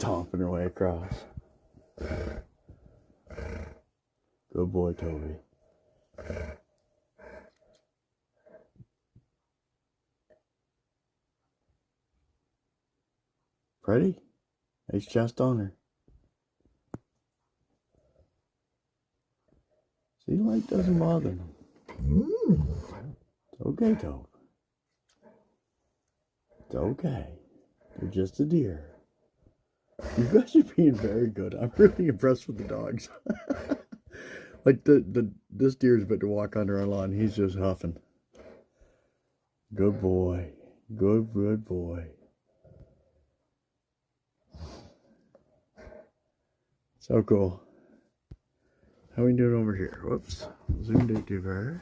stomping her way across. Good boy, Toby. Pretty? Nice chest on her. See, light doesn't bother them. It's okay, Toby. It's okay. They're just a deer. You guys are being very good. I'm really impressed with the dogs. Like this deer's about to walk under our lawn. He's just huffing. Good boy. Good boy. So cool. How we doing over here? Whoops. Zoomed in too far.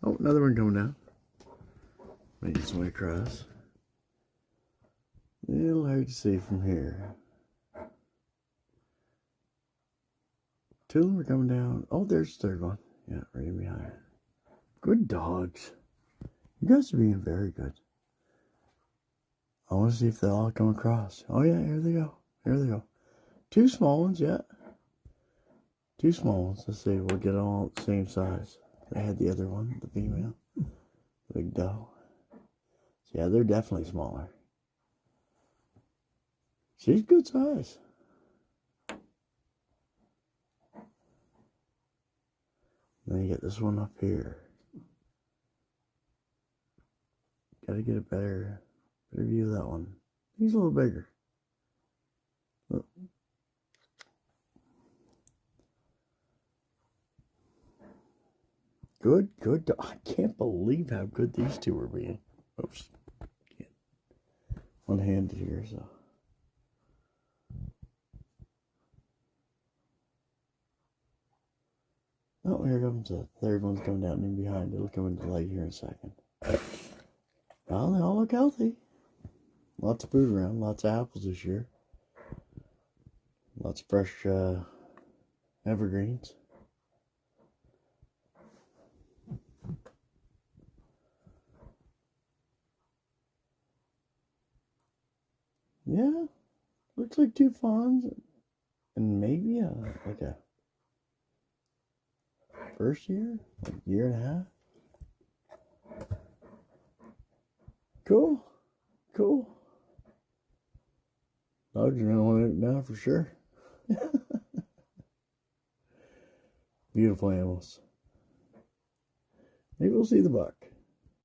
Oh, another one coming down. Making his way across. A little hard to see from here. Two of them are coming down. Oh, there's the third one. Yeah, right in behind. Good dogs. You guys are being very good. I want to see if they'll all come across. Oh, yeah, here they go. Here they go. Two small ones, yeah. Two small ones. Let's see, we'll get them all the same size. I had the other one, the female. The big doe. So, yeah, they're definitely smaller. She's good size. Then you get this one up here. Gotta get a better view of that one. He's a little bigger. Look. Good. I can't believe how good these two are being. Oops. One-handed here, so. Oh, here comes the third one's coming down in behind. It'll come into light here in a second. Well, they all look healthy. Lots of food around. Lots of apples this year. Lots of fresh evergreens. Yeah, looks like two fawns and maybe like a first year, like year and a half. Cool. Dogs are gonna want it now for sure. Beautiful animals. Maybe we'll see the buck.